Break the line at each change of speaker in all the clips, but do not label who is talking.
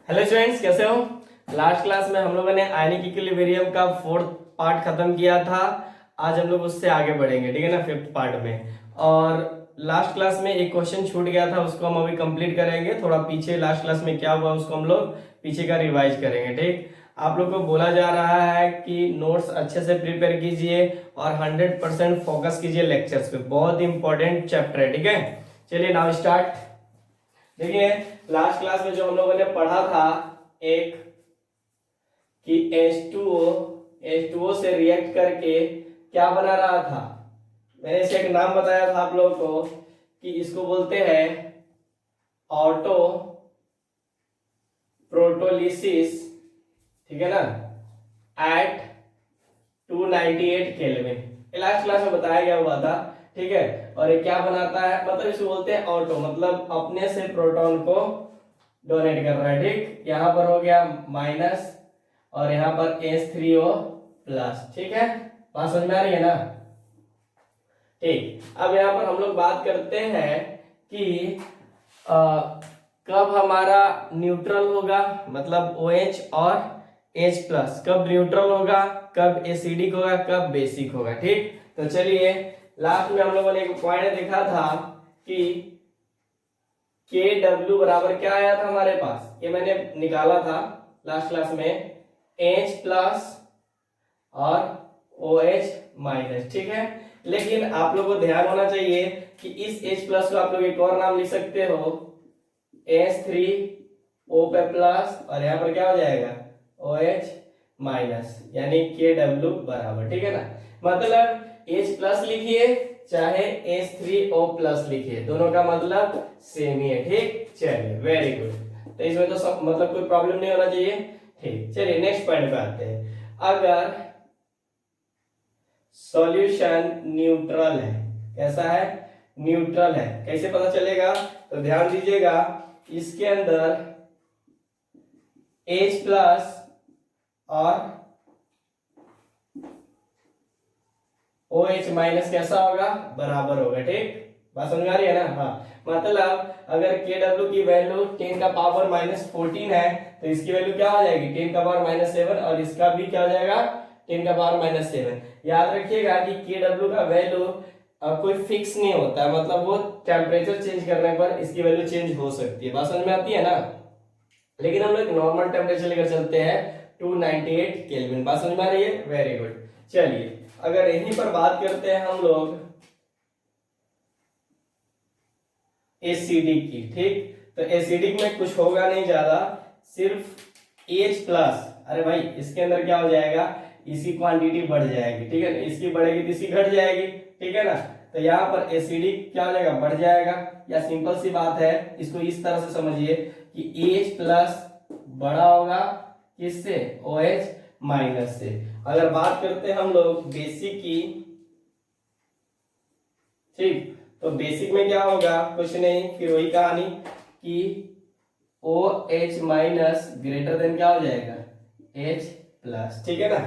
Hello students, कैसे हो। Last class में हम लोगों ने आयनिक इक्विलिब्रियम का फोर्थ पार्ट खत्म किया था। आज हम लोग उससे आगे बढ़ेंगे, ठीक है ना, फिफ्थ पार्ट में। और लास्ट क्लास में एक क्वेश्चन छूट गया था, उसको हम अभी कंप्लीट करेंगे। थोड़ा पीछे लास्ट क्लास में क्या हुआ उसको हम लोग पीछे का रिवाइज करेंगे। ठीक, आप लोग को बोला जा रहा है कि नोट्स अच्छे से प्रिपेयर कीजिए और 100% फोकस कीजिए लेक्चर्स पे। बहुत इंपॉर्टेंट चैप्टर है, ठीक है। चलिए नाउ स्टार्ट। देखिए, लास्ट क्लास में जो हम लोगों ने पढ़ा था एक कि H2O से रिएक्ट करके क्या बना रहा था। मैंने इसे एक नाम बताया था आप लोगों को कि इसको बोलते हैं ऑटो प्रोटोलिसिस, ठीक है ना, एट 298 केल्विन। लास्ट क्लास में बताया गया हुआ था, ठीक है। और ये क्या बनाता है, मतलब इसे बोलते हैं ऑटो, मतलब अपने से प्रोटॉन को डोनेट कर रहा है। ठीक, यहाँ पर हो गया माइनस और यहाँ पर H3O प्लस, ठीक है। बात समझ में आ रही है ना। ठीक, अब यहाँ पर हम लोग बात करते हैं कि कब हमारा न्यूट्रल होगा, मतलब OH और H प्लस कब न्यूट्रल होगा, कब एसिडिक होगा, कब बेसिक होगा। ठीक, तो चलिए लास्ट में हम लोगों ने एक पॉइंट देखा था कि KW बराबर क्या आया था हमारे पास, ये मैंने निकाला था लास्ट क्लास में, H प्लस और OH माइनस, ठीक है। लेकिन आप लोगों को ध्यान होना चाहिए कि इस H प्लस को आप लोग एक और नाम लिख सकते हो, H3O पे प्लस, और यहाँ पर क्या हो जाएगा OH माइनस, यानी KW बराबर, ठीक है ना। मतलब H प्लस लिखिए चाहे H3O प्लस लिखिए, दोनों का मतलब सेम ही है। ठीक, चलिए वेरी गुड। तो इसमें तो सब मतलब कोई प्रॉब्लम नहीं होना चाहिए। ठीक, चलिए नेक्स्ट पॉइंट पे आते हैं। अगर सॉल्यूशन न्यूट्रल है, कैसा है, न्यूट्रल है, कैसे पता चलेगा, तो ध्यान दीजिएगा, इसके अंदर H प्लस और OH माइनस कैसा होगा, बराबर होगा। ठीक, बात समझ में आ रही है ना। हाँ, मतलब अगर KW की वैल्यू 10 का पावर -14 है तो इसकी वैल्यू क्या हो जाएगी 10 का पावर -7, और इसका भी क्या हो जाएगा 10 का पावर -7। याद रखिएगा कि KW का वैल्यू कोई फिक्स नहीं होता है, मतलब वो टेम्परेचर चेंज करने पर इसकी वैल्यू चेंज हो सकती है। बात समझ में आती है ना। लेकिन हम लोग नॉर्मल टेम्परेचर लेकर चलते हैं 298 केल्विन। बात समझ में आ रही है, वेरी गुड। चलिए अगर यहीं पर बात करते हैं हम लोग एसिडिक की। ठीक, तो एसिडिक में कुछ होगा नहीं ज्यादा, सिर्फ H प्लस, अरे भाई इसके अंदर क्या हो जाएगा, इसकी क्वांटिटी बढ़ जाएगी, ठीक है ना, इसकी बढ़ेगी तो इसकी घट जाएगी, ठीक है ना। तो यहाँ पर एसिडिक क्या हो जाएगा, बढ़ जाएगा। या सिंपल सी बात है, इसको इस तरह से समझिए कि H प्लस बड़ा होगा किससे, OH माइनस से। अगर बात करते हैं हम लोग बेसिक की, ठीक, तो बेसिक में क्या होगा, कुछ नहीं, फिर वही कहानी कि OH माइनस ग्रेटर देन क्या हो जाएगा H प्लस, ठीक है ना।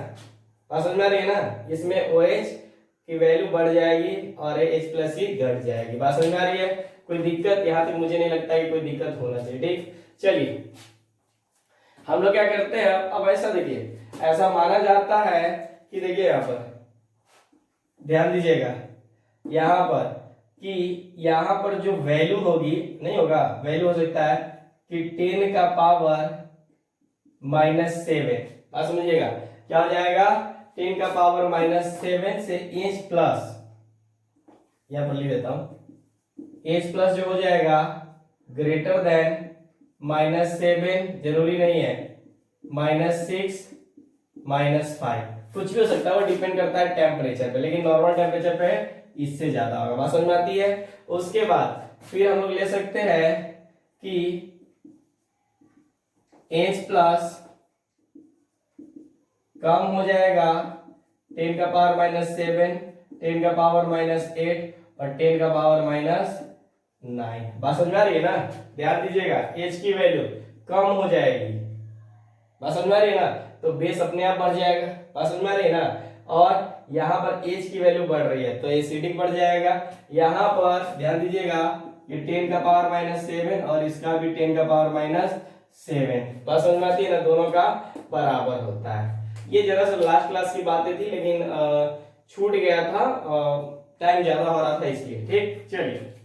बात समझ में आ रही है ना। इसमें OH की वैल्यू बढ़ जाएगी और H प्लस ही घट जाएगी। बात समझ में आ रही है, कोई दिक्कत यहां तक मुझे नहीं लगता है कोई दिक्कत होना चाहिए। ठीक, चलिए हम लोग क्या करते हैं, अब ऐसा देखिए, ऐसा माना जाता है कि देखिए यहाँ पर ध्यान दीजिएगा, यहाँ पर कि यहाँ पर जो वैल्यू होगी, नहीं होगा, वैल्यू हो सकता है कि 10 का पावर -7। बात समझिएगा, क्या हो जाएगा 10 का पावर -7 से H प्लस, यहाँ पर लिख देता हूं, H प्लस जो हो जाएगा ग्रेटर देन -7, जरूरी नहीं है, -6 -5, कुछ भी हो सकता है, वो डिपेंड करता है टेम्परेचर पे, लेकिन नॉर्मल टेम्परेचर पे इससे ज्यादा होगा। बात समझ में आती है। उसके बाद फिर हम लोग ले सकते हैं कि H प्लस कम हो जाएगा 10 का पावर -7, 10 का पावर -8 और 10 का पावर -9। बात समझ में आ रही है ना। ध्यान दीजिएगा, H की वैल्यू कम हो जाएगी, बात समझ में आ रही है ना, तो बेस अपने आप बढ़ जाएगा। बात समझ में आ रही है ना। और यहाँ पर H की वैल्यू बढ़ रही है तो एसिडिक बढ़ जाएगा। यहाँ पर ध्यान दीजिएगा, ये 10 का पावर -7 और इसका भी 10 का पावर 7। बात समझ में आती है ना, दोनों का बराबर होता है। ये जरा सा लास्ट क्लास की बातें थी, लेकिन छूट गया था, टाइम ज्यादा हो रहा था इसलिए। ठीक, चलिए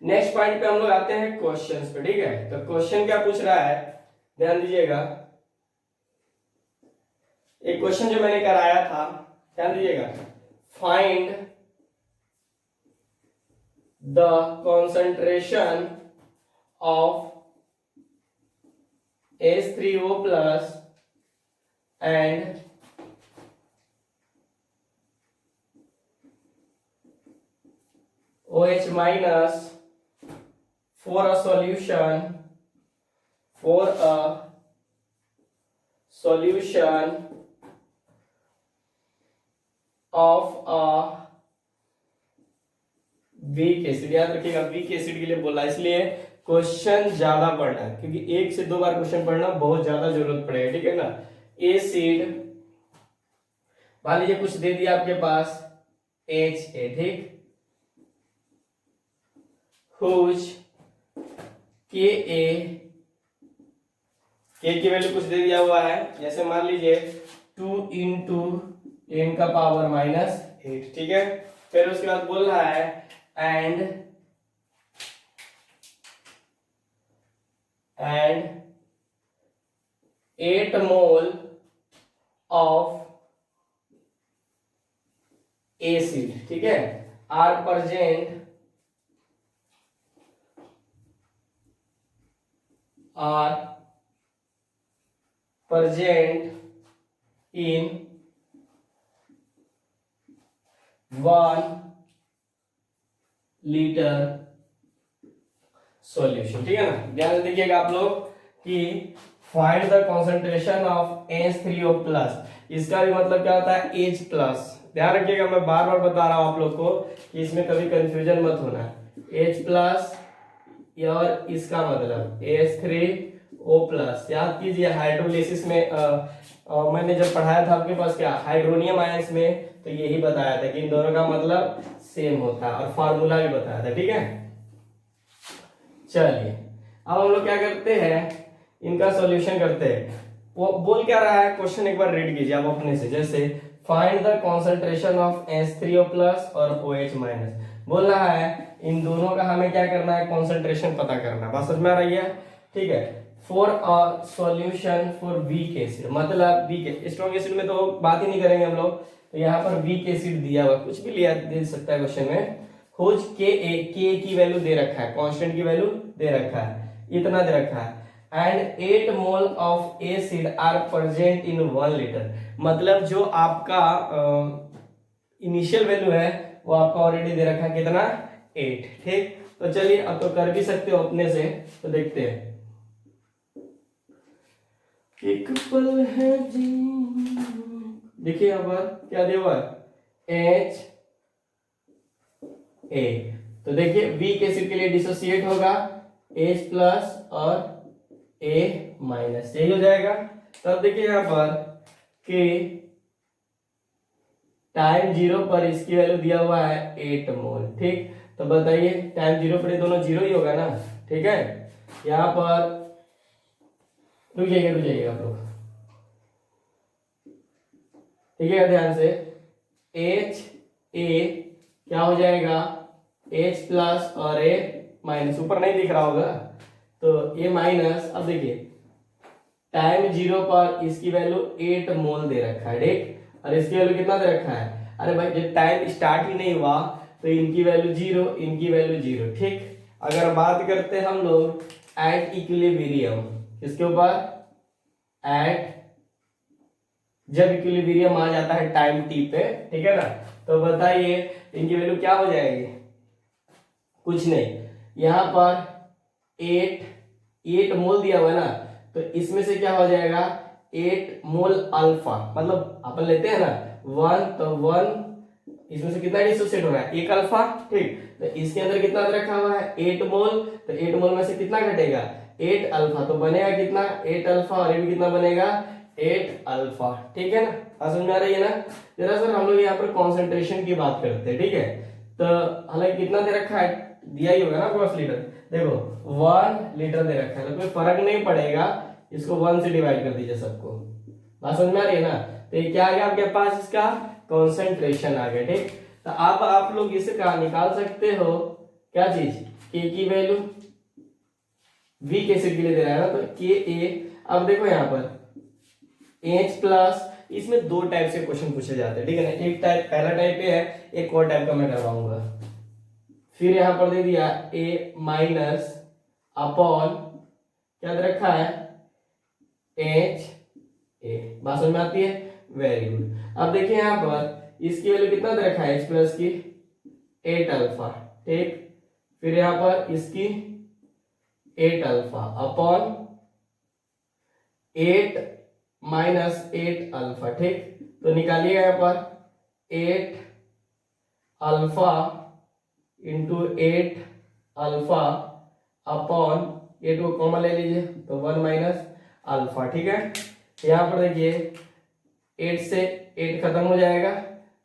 नेक्स्ट पॉइंट पे हम लोग आते हैं क्वेश्चंस पे। ठीक है, तो क्वेश्चन क्या पूछ रहा है, ध्यान दीजिएगा। एक क्वेश्चन जो मैंने कराया था, ध्यान दीजिएगा, find the concentration of H3O plus and OH minus for a solution of a weak acid. याद रखिएगा, वीक एसिड के लिए बोला, इसलिए क्वेश्चन ज्यादा पढ़ना है, क्योंकि 1 से 2 बार क्वेश्चन पढ़ना बहुत ज्यादा जरूरत पड़ेगा। ठीक है ना। एसिड मान लीजिए कुछ दे दिया आपके पास HA, ठीक, हुज Ka की वैल्यू कुछ दे दिया हुआ है, जैसे मान लीजिए 2 इंटू 10 का पावर -8। ठीक है, फिर उसके बाद बोल रहा है एंड 8 मोल ऑफ एसिड, ठीक है, are present in 1 litre solution. ठीक है ना, ध्यान से देखिएगा आप लोग कि find the concentration of H3O plus, इसका भी मतलब क्या होता है H प्लस। ध्यान रखिएगा, मैं बार बार बता रहा हूं आप लोग को कि इसमें कभी कंफ्यूजन मत होना। H प्लस और इसका मतलब H3O प्लस। याद कीजिए हाइड्रोलिसिस में मैंने जब पढ़ाया था आपके पास क्या हाइड्रोनियम आयंस में, तो यही बताया था कि इन दोनों का मतलब सेम होता है और फार्मूला भी बताया था। ठीक है, चलिए अब हम लोग क्या करते हैं, इनका सॉल्यूशन करते हैं। वो बोल क्या रहा है क्वेश्चन, एक बार रीड कीजिए आप अपने से। जैसे find the concentration of H3O plus और OH माइनस बोल रहा है, इन दोनों का हमें क्या करना है, कॉन्सेंट्रेशन पता करना है। बात समझ में आ रही है। ठीक है, for a solution for weak acid, मतलब वीक, स्ट्रॉन्ग एसिड में तो बात ही नहीं करेंगे हम लोग, तो यहाँ पर वीक एसिड दिया हुआ, कुछ भी लिया दे सकता है क्वेश्चन में। खोज के की वैल्यू दे रखा है, कांस्टेंट की वैल्यू दे रखा है, इतना दे रखा है, and 8 mole of acid are present in 1 litre. मतलब जो आपका इनिशियल वैल्यू है वो आपका ऑलरेडी दे रखा है, कितना 8। ठीक, तो चलिए अब तो कर भी सकते हो अपने से, तो देखते हैं। एक पल है जी, देखिए यहाँ पर क्या दिया हुआ है HA, तो देखिए वीक एसिड के लिए डिसोसिएट होगा H प्लस और A माइनस, यही हो जाएगा। तब देखिए यहाँ पर कि टाइम 0 पर इसकी वैल्यू दिया हुआ है 8 मोल। ठीक, तो बताइए टाइम 0 पर ये दोनों 0 ही होगा ना। ठीक है, यहाँ पर रुक जाइएगा आप लोग, ठीक है, ध्यान से। HA क्या हो जाएगा, H प्लस और A माइनस, ऊपर नहीं दिख रहा होगा तो A माइनस। अब देखिए टाइम 0 पर इसकी वैल्यू 8 मोल दे रखा है, ठीक, और इसकी वैल्यू कितना दे रखा है, अरे भाई जब टाइम स्टार्ट ही नहीं हुआ तो इनकी वैल्यू 0, इनकी वैल्यू 0। ठीक, अगर बात करते हैं हम लोग एट इक्विलिब्रियम, किसके ऊपर, एट, जब इक्विलिब्रियम आ जाता है टाइम टी पे, ठीक है ना, तो बताइए इनकी वैल्यू क्या हो जाएगी, कुछ नहीं, यहाँ पर 8 मोल दिया हुआ है ना, तो इसमें से क्या हो जाएगा 8 मोल अल्फा, मतलब अपन लेते हैं ना 1, तो 1 इसमें से कितना डिसोसिएट हो रहा है, 1 अल्फा। ठीक, तो इसके अंदर कितना रखा हुआ है 8 मोल, तो 8 मोल में से कितना घटेगा 8 अल्फा, तो बनेगा कितना 8 अल्फा, और ये भी कितना बनेगा 8 अल्फा। ठीक है ना, समझ में आ रही है ना। जरा सर हम लोग यहाँ पर कॉन्सेंट्रेशन की बात करते हैं। ठीक है, तो हालांकि कितना दे रखा है दिया ही होगा ना आपके पास लीटर, देखो 1 लीटर दे रखा है, तो कोई फर्क नहीं पड़ेगा, इसको 1 से डिवाइड कर दीजिए सबको। बात समझ में आ रही है ना? तो ये क्या आ गया आपके पास, इसका कॉन्सेंट्रेशन आ गया। ठीक, तो अब आप लोग इसे कहा निकाल सकते हो, क्या चीज, के की वैल्यू, वी एसिड के लिए दे रहा है ना, तो के ए। अब देखो यहाँ पर एच प्लस, इसमें 2 टाइप से क्वेश्चन पूछे जाते हैं, ठीक है ना। एक टाइप, पहला टाइप ये है, एक और टाइप का मैं करवाऊंगा। फिर यहां पर दे दिया ए माइनस अपॉन, क्या दे रखा है, एच ए। बात समझ में आती है? Very good. अब देखिए यहां पर इसकी वैल्यू कितना दे रखा है, एच प्लस की 8 अल्फा। ठीक, फिर यहां पर इसकी 8 अल्फा अपॉन 8 माइनस 8 अल्फा। ठीक, तो निकालिएगा यहाँ पर 8 अल्फा इंटू 8 अल्फा अपॉन 8 को कॉमन ले लीजिए तो 1 माइनस अल्फा। ठीक है, यहाँ पर देखिए 8 से 8 खत्म हो जाएगा।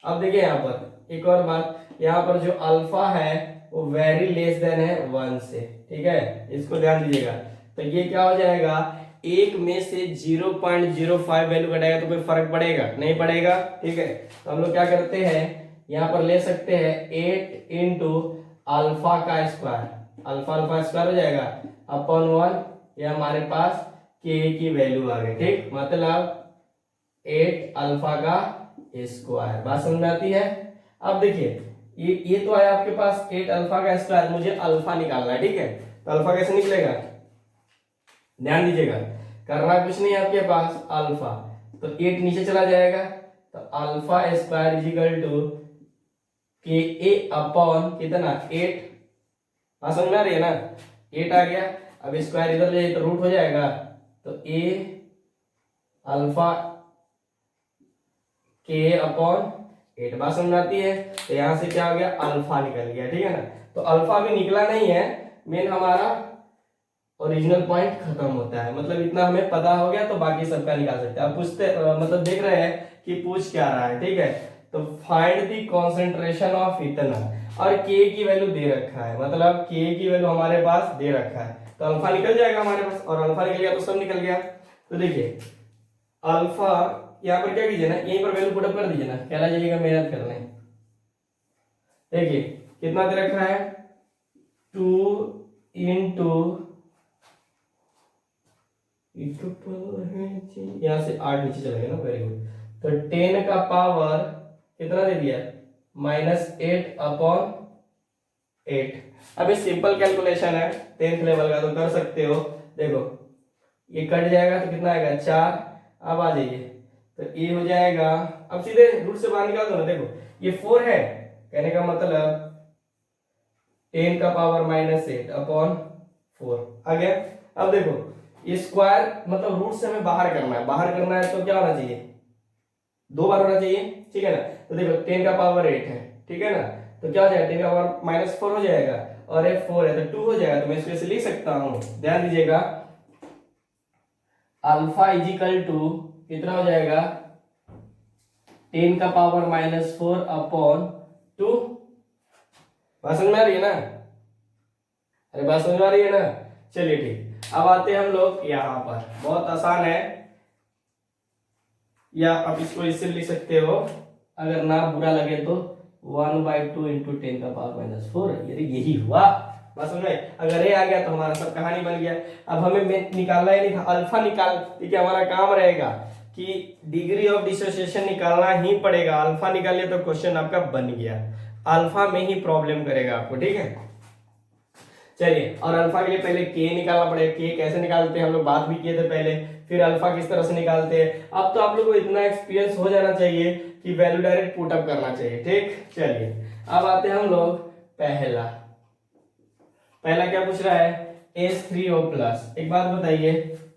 अब देखिए यहाँ पर एक और बात, यहाँ पर जो अल्फा है वो वेरी लेस देन है 1 से। ठीक है, इसको ध्यान दीजिएगा। तो ये क्या हो जाएगा, एक में से 0.05 वैल्यू घटाएगा तो कोई फर्क पड़ेगा नहीं पड़ेगा। ठीक है, तो हम लोग क्या करते हैं, यहाँ पर ले सकते हैं 8 इंटू अल्फा का स्क्वायर, अल्फा अल्फा स्क्वायर हो जाएगा अपॉन 1, ये हमारे पास के की वैल्यू आ गई। ठीक, मतलब 8 अल्फा का स्क्वायर। बात समझ में आती है? अब देखिए ये तो आया आपके पास 8 अल्फा का स्क्वायर, मुझे अल्फा निकालना है। ठीक है, तो अल्फा कैसे निकलेगा, ध्यान दीजिएगा, करना कुछ नहीं है आपके पास, अल्फा तो 8 नीचे चला जाएगा, तो alpha square is equal to K a upon कितना 8। समझ में आ रही है ना, 8 आ गया। अब स्क्वायर इधर ले तो रूट हो जाएगा, तो ए अल्फा के अपॉन 8। बात समझ में आती है? तो यहां से क्या हो गया, अल्फा निकल गया। ठीक है ना, तो अल्फा भी निकला नहीं है, मेन हमारा ओरिजिनल पॉइंट खत्म होता है, मतलब इतना हमें पता हो गया तो बाकी सबका निकाल सकते हैं। अब पूछते मतलब देख रहे हैं कि पूछ क्या रहा है। ठीक है, तो फाइंड द कंसंट्रेशन ऑफ इतना, और के की वैल्यू दे रखा है, मतलब के की वैल्यू हमारे पास दे रखा है, तो अल्फा निकल जाएगा हमारे पास, और अल्फा निकल गया तो सब निकल गया। तो देखिए अल्फा यहाँ पर क्या कीजिए ना, यहीं पर वैल्यू पुटअप कर दीजिए ना, क्या ला जाइएगा मेहनत करने। देखिए कितना दे रखा है, 2 इंटू यहाँ से 8 नीचे चला गया ना, वेरी गुड। तो 10 का पावर कितना दे दिया, -8 अपॉन 8। अब ये सिंपल कैलकुलेशन है 10th लेवल का, तो कर सकते हो। देखो ये कट जाएगा तो कितना आएगा 4। अब आ जाइए, तो ये हो जाएगा, अब सीधे रूट से बाहर निकाल दो ना। देखो ये 4 है, कहने का मतलब 10 का पावर -8 अपॉन 4 आ गया। अब देखो ये स्क्वायर मतलब रूट से हमें बाहर करना है, बाहर करना है तो क्या होना चाहिए, 2 बार होना चाहिए। ठीक है ना, तो देखो 10 का पावर 8 है, ठीक है ना, तो क्या हो जाएगा 10 का पावर -4 हो जाएगा, और ये 4 है तो 2 हो जाएगा, तो मैं इसको ऐसे लिख सकता हूं। ध्यान दीजिएगा, अल्फा इज इक्वल टू कितना हो जाएगा, 10 का पावर -4 अपॉन 2। बात समझ में आ रही है ना, अरे बात समझ में आ रही है ना। चलिए ठीक, अब आते हैं हम लोग यहाँ पर, बहुत आसान है, या आप इसको इससे लिख सकते हो, अगर ना बुरा लगे तो 1/2 इंटू 10 का पावर -4, यही हुआ। बस समझ में, अगर ये आ गया तो हमारा सब कहानी बन गया। अब हमें निकालना ही नहीं था, अल्फा निकाल, ठीक है, हमारा काम रहेगा कि डिग्री ऑफ डिसोसिएशन निकालना ही पड़ेगा। अल्फा निकाल लिया तो क्वेश्चन आपका बन गया, अल्फा में ही प्रॉब्लम करेगा आपको। ठीक है, चलिए, और अल्फा के लिए पहले के निकालना पड़ेगा। के कैसे निकालते हैं हम लोग बात भी किए थे पहले, फिर अल्फा किस तरह से निकालते हैं। अब तो आप लोगों को इतना एक्सपीरियंस हो जाना चाहिए कि वैल्यू डायरेक्ट पुट अप करना चाहिए। ठीक, चलिए अब आते हैं हम लोग पहला क्या पूछ रहा है, H3O+। एक बात बताइए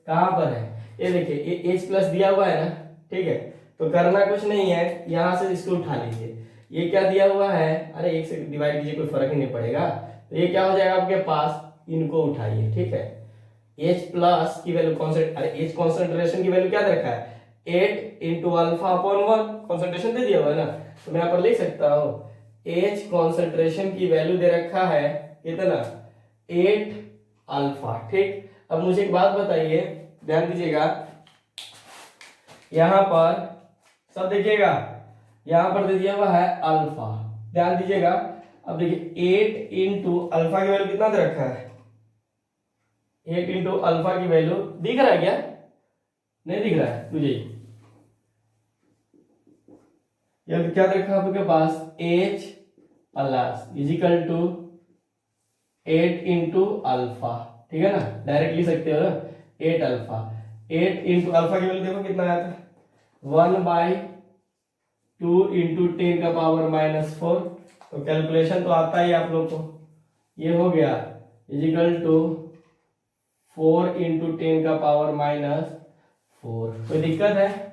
कहां पर है, ये देखिए ये H+ दिया हुआ है ना, ठीक है, तो करना कुछ नहीं है, यहां से इसको उठा लीजिए। ये क्या दिया हुआ है, अरे 1 से डिवाइड कीजिए, कोई फर्क ही नहीं पड़ेगा, तो ये क्या हो जाएगा आपके पास, इनको उठाइए। ठीक है, H+ की वैल्यू H कॉन्सेंट्रेशन की वैल्यू क्या दे रखा है, 8 इंटू अल्फा अपॉन 1, कॉन्सेंट्रेशन दे दिया हुआ है ना, तो मैं यहाँ पर लिख सकता हूँ H कॉन्सेंट्रेशन की वैल्यू दे रखा है कितना 8 अल्फा। ठीक, अब मुझे एक बात बताइए, ध्यान दीजिएगा, यहां पर सब देखिएगा, यहां पर दे दिया हुआ है अल्फा, ध्यान दीजिएगा। अब देखिए 8 इंटू अल्फा की वैल्यू कितना दे रखा है, 8 इंटू अल्फा की वैल्यू दिख रहा है क्या, नहीं दिख रहा है मुझे, यह क्या देखा आपके पास h plus is equal to 8 into alpha, ठीक है ना, डायरेक्ट लिख सकते हो ना, 8 अल्फा, 8 इंटू अल्फा की वैल्यू देखो कितना आया था, 1/2 इंटू 10 का पावर -4। तो कैलकुलेशन तो आता ही आप लोग को, ये हो गया इजिकल टू 4 इंटू 10 का पावर -4। कोई दिक्कत है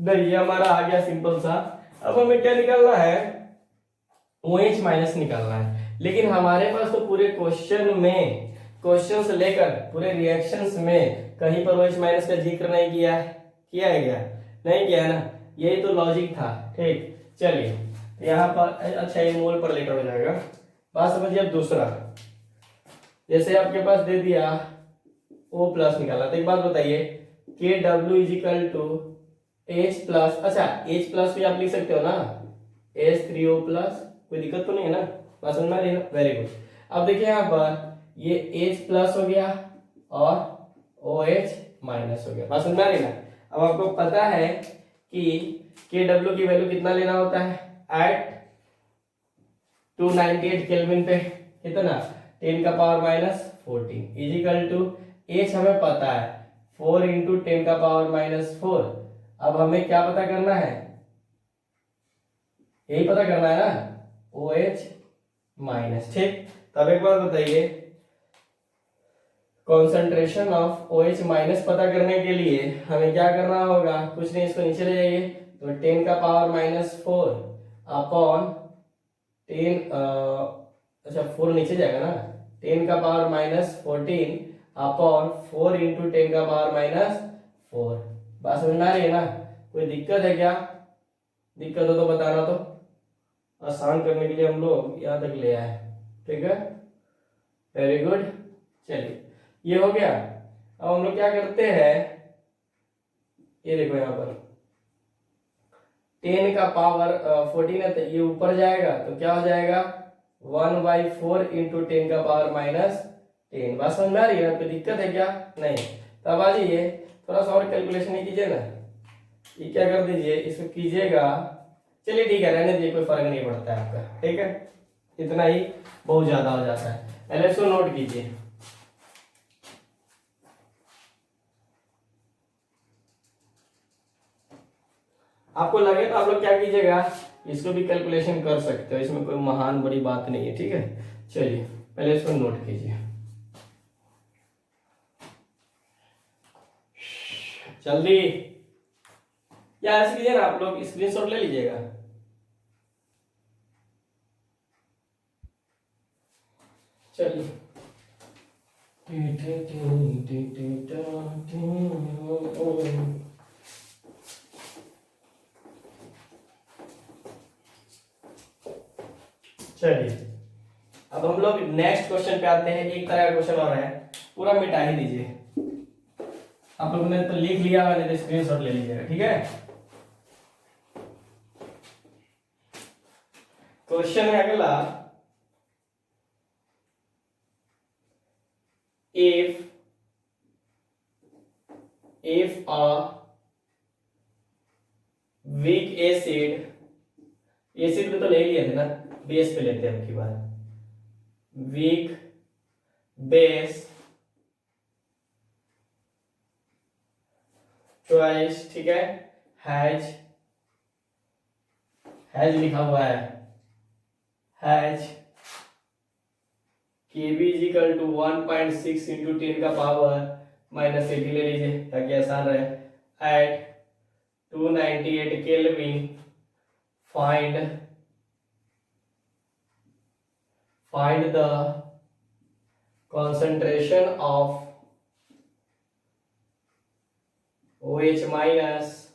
नहीं, ये हमारा आ गया सिंपल सा। अब हमें क्या निकालना है, OH माइनस निकालना है। लेकिन हमारे पास तो पूरे क्वेश्चन में, क्वेश्चन से लेकर पूरे रिएक्शंस में कहीं पर OH माइनस का जिक्र नहीं किया है, किया है क्या, नहीं किया है ना, यही तो लॉजिक था। ठीक, चलिए यहाँ पर, अच्छा ये मोल पर लेकर हो जाएगा, बात समझिए। अब दूसरा, जैसे आपके पास दे दिया O प्लस निकाला, तो एक बात बताइए, KW is equal to H plus, अच्छा H प्लस भी आप लिख सकते हो ना, H3O प्लस, कोई दिक्कत तो नहीं है ना, बात समझ में आ रही है ना, वेरी गुड। अब देखिए यहाँ पर ये H प्लस हो गया और OH माइनस हो गया, बात समझ में आ रही है ना। अब आपको पता है कि KW की वैल्यू कितना लेना होता है एट 298 केल्विन पे, कितना 10 का पावर -14 इजिकल टू H हमें पता है 4 इंटू 10 का पावर -4। अब हमें क्या पता करना है, यही पता करना है ना, OH माइनस। ठीक, तब एक बार बताइए, कॉन्सेंट्रेशन ऑफ OH माइनस पता करने के लिए हमें क्या करना होगा, कुछ नहीं, इसको नीचे ले जाइए, तो 10 का पावर -4 अपॉन 10, अच्छा 4 नीचे जाएगा ना, 10 का पावर -14 अपॉन 4 इंटू 10 का पावर -4। बात समझ में आ रही है ना, कोई दिक्कत है क्या, दिक्कत हो तो बताना, तो आसान करने के लिए हम लोग यहाँ तक ले आए। ठीक है, वेरी गुड। चलिए ये हो गया। अब हम लोग क्या करते हैं, ये देखो यहाँ पर 10 का पावर 14 है, तो ये ऊपर जाएगा तो क्या हो जाएगा 1/4 इंटू 10 का पावर -10। बात समझ में आ रही है ना, कोई दिक्कत है क्या, नहीं। तब आ जाइए, थोड़ा सा और कैलकुलेशन ही कीजिए ना, ये क्या कर दीजिए, इसको कीजिएगा, चलिए ठीक है रहने दीजिए, कोई फर्क नहीं पड़ता है आपका, ठीक है, इतना ही बहुत ज्यादा हो जाता है। LSO नोट कीजिए, आपको लगे तो आप लोग क्या कीजिएगा, इसको भी कैलकुलेशन कर सकते हो, इसमें कोई महान बड़ी बात नहीं है। ठीक है, चलिए पहले इसको नोट कीजिए जल्दी, या ऐसे कीजिए ना, आप लोग स्क्रीनशॉट ले लीजिएगा। चलिए चलिए अब हम लोग नेक्स्ट क्वेश्चन पे आते हैं। एक तरह का क्वेश्चन और है, पूरा मिटा ही दीजिए, आप लोगों ने तो लिख लिया, मैंने तो स्क्रीनशॉट ले लीजिएगा। ठीक है, क्वेश्चन है अगला, if a weak acid, acid पे तो ले लिया थे ना, बेस पे लेते हैं अब की बार, वीक बेस चॉइस, ठीक है, हैज, हैज लिखा हुआ है, has Kb is equal to 1.6 into 10 का पावर -80 ले लीजिए ताकि आसान रहे, at 298 kelvin find the concentration of OH minus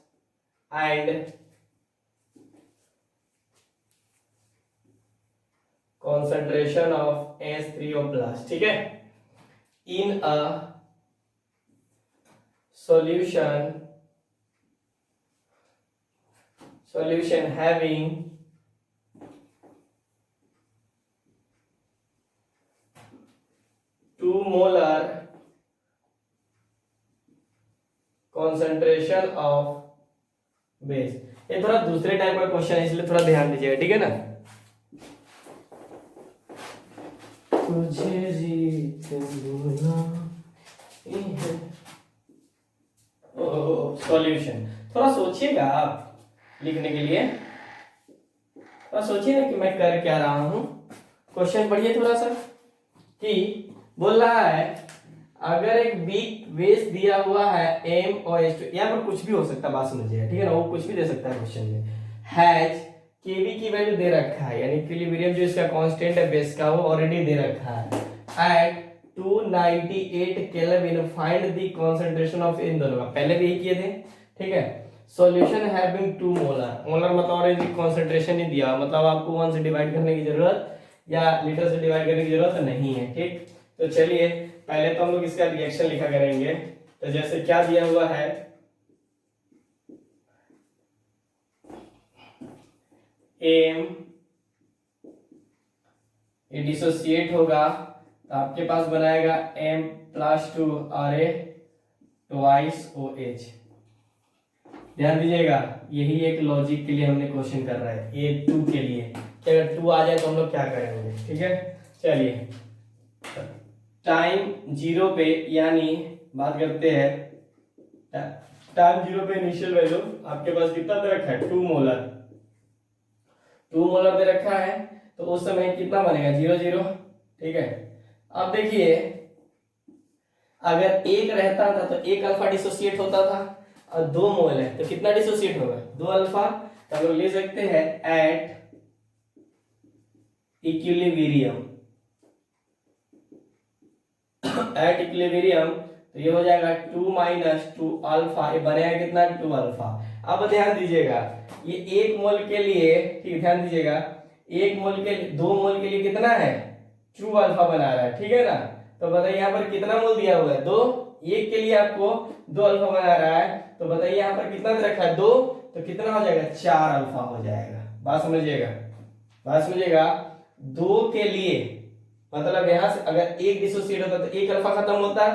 and concentration of H3O plus, ठीक है, in a solution having 2 molar concentration of base. ये थोड़ा दूसरे टाइप का क्वेश्चन है, इसलिए थोड़ा ध्यान दीजिएगा, ठीक है ना। तुझे जीतना सॉल्यूशन, थोड़ा सोचिएगा आप लिखने के लिए, थोड़ा सोचिए ना कि मैं कर क्या रहा हूं। क्वेश्चन पढ़िए थोड़ा सा, कि बोल रहा है अगर एक बेस दिया हुआ है एम और एच, यहाँ पर कुछ भी हो सकता है, बात समझिएगा, ठीक है ना, वो कुछ भी दे सकता है क्वेश्चन में। हैज केवी की वैल्यू दे रखा है, यानी इक्विलिब्रियम जो इसका कांस्टेंट है बेस का वो ऑलरेडी दे रखा है। At 298 kelvin find the concentration of, इन दोनों का पहले भी यही किए थे, ठीक है। सॉल्यूशन हैविंग 2 मोलर, मोलर मतलब ऑलरेडी कंसंट्रेशन ही दिया, मतलब आपको 1 से डिवाइड करने की जरूरत या लीटर से डिवाइड करने की जरूरत नहीं है, ठीक। तो चलिए पहले तो हम लोग इसका रिएक्शन लिखा करेंगे। तो जैसे क्या दिया हुआ है, एम ये डिसोसिएट होगा तो आपके पास बनाएगा एम प्लस 2 और ए ट्वाइस ओ एच। ध्यान दीजिएगा, यही एक लॉजिक के लिए हमने क्वेश्चन कर रहा है, ए 2 के लिए कि अगर 2 आ जाए तो हम लोग क्या करेंगे, ठीक है। चलिए टाइम 0 पे, यानी बात करते हैं टाइम 0 पे इनिशियल वैल्यू आपके पास कितना दे रखा है, 2 मोलर, 2 मोलर दे रखा है, तो उस समय कितना बनेगा 0 0, ठीक है। अब देखिए अगर 1 रहता था तो 1 अल्फा डिसोसिएट होता था, और 2 मोल है तो कितना डिसोसिएट होगा 2 अल्फा। तो हम लोग ले सकते हैं एट इक्विलिब्रियम, एट इक्विलिब्रियम तो ये हो जाएगा 2 माइनस 2 अल्फा, ये बनेगा कितना 2 अल्फा। अब ध्यान दीजिएगा ये 1 मोल के लिए, ठीक, ध्यान दीजिएगा 1 मोल के 2 मोल के लिए कितना है 2 अल्फा बना रहा है, ठीक है ना। तो बताइए यहाँ पर कितना मोल दिया हुआ है 2, 1 के लिए आपको 2 अल्फा बना रहा है, तो बताइए यहाँ पर कितना दे रखा है 2, तो कितना हो जाएगा 4 अल्फा हो जाएगा। बात समझिएगा, बात समझिएगा, 2 के लिए मतलब यहाँ से अगर 1 डिसोसिएट होता तो 1 अल्फा खत्म होता,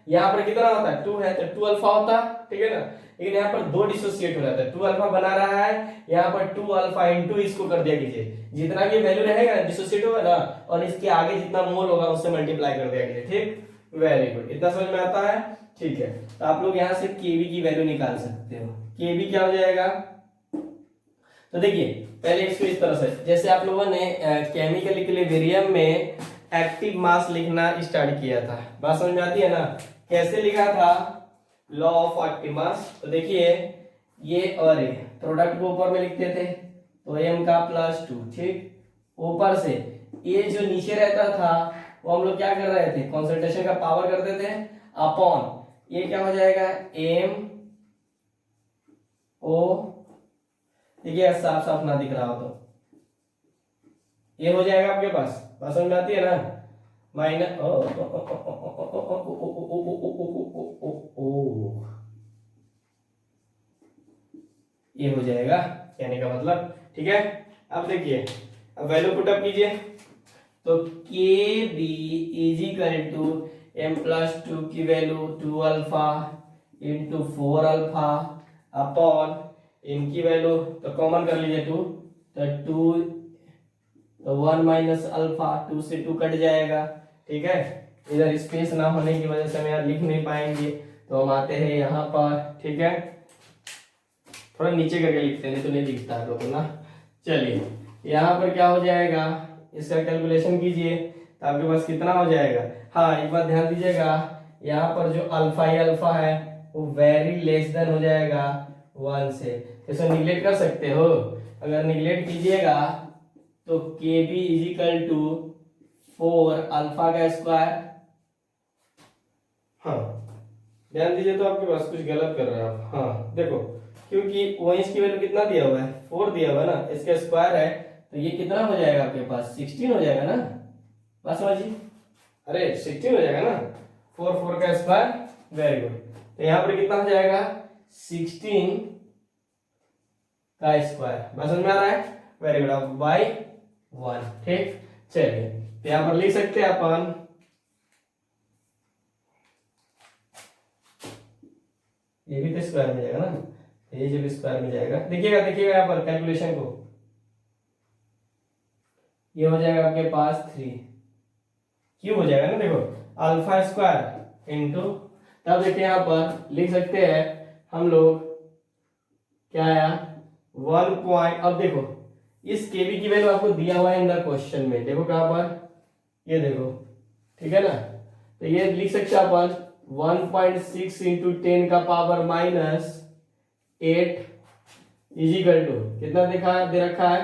यहाँ पर कितना होता है 2 है तो 2 अल्फा होता, ठीक है ना। लेकिन यहाँ पर 2 डिसोसिएट हो रहा था, 2 अल्फा बना रहा है, यहाँ पर 2 अल्फा इंटू इसको कर दिया कीजिए, जितना की वैल्यू रहेगा डिसोसिएट होगा ना, और इसके आगे जितना मोल होगा उससे मल्टीप्लाई कर दिया कीजिए, ठीक। वेरी गुड, इतना समझ में आता है, ठीक है। तो आप लोग यहाँ से केवी की वैल्यू निकाल सकते हो, केवी क्या हो जाएगा। तो देखिए पहले इसको इस तरह से, जैसे आप लोगों ने केमिकल इक्विलिब्रियम में एक्टिव मास लिखना स्टार्ट किया था, बात समझ में आती है ना। कैसे लिखा था, लॉ ऑफ एक्टिव मास। तो देखिए ये और ये प्रोडक्ट को ऊपर में लिखते थे तो m का प्लस 2, ठीक, ऊपर से ये जो नीचे रहता था वो हम लोग क्या कर रहे थे, कंसंट्रेशन का पावर करते थे अपॉन, ये क्या हो जाएगा m o, देखिए साफ साफ ना दिख रहा हो तो ये हो जाएगा आपके पास, बात समझ में आती है ना, माइनस ये हो जाएगा, कहने का मतलब, ठीक है। अब देखिए अब वैल्यू पुट अप कीजिए, तो K B is equal to M plus 2 की value 2 alpha into 4 alpha upon इनकी वैल्यू तो कॉमन कर लीजिए 2, तो 2 तो 1 माइनस अल्फा, 2 से 2 कट जाएगा, ठीक है। इधर स्पेस ना होने की वजह से हम यहाँ लिख नहीं पाएंगे, तो हम आते हैं यहाँ पर, ठीक है। थोड़ा नीचे करके लिखते हैं नहीं तो नहीं दिखता है लोगों ना। चलिए यहाँ पर क्या हो जाएगा, इसका कैलकुलेशन कीजिए तो आपके पास कितना हो जाएगा। हाँ एक बात ध्यान दीजिएगा, यहाँ पर जो अल्फा ही अल्फा है वो वेरी लेस देन हो जाएगा 1 से, इसे निगलेक्ट कर सकते हो, अगर निगलेक्ट कीजिएगा तो K B is equal to 4 alpha का स्क्वायर। हाँ ध्यान दीजिए, तो आपके पास कुछ गलत कर रहे हो आप। हाँ देखो, क्योंकि वो इसकी वैल्यू कितना दिया हुआ है 4 दिया हुआ है ना, इसका स्क्वायर है तो ये कितना हो जाएगा आपके पास 16 हो जाएगा ना, बस समझिए, अरे 16 हो जाएगा ना, 4 4 का स्क्वायर, वेरी गुड। तो यहाँ पर कितना हो जाएगा 16 का स्क्वायर, बस समझ में आ रहा है, वेरी गुड, अब बाई 1, ठीक। चलिए तो यहाँ पर लिख सकते हैं अपन ये भी तो स्क्वायर में जाएगा ना, ये जब स्क्वायर में जाएगा, देखिएगा देखिएगा यहाँ पर कैलकुलेशन को, ये हो जाएगा आपके पास 3 क्यूब हो जाएगा ना, देखो अल्फा स्क्वायर इंटू, तब देखिए यहाँ पर लिख सकते हैं हम लोग क्या आया 1 पॉइंट, अब देखो इस केवी की वैल्यू आपको दिया हुआ है इन द क्वेश्चन में, देखो कहाँ पर, ये देखो, ठीक है ना, तो ये लिख सकते हैं अपन 1.6 इंटू 10 का पावर -8 इजिकल टू कितना दे रखा है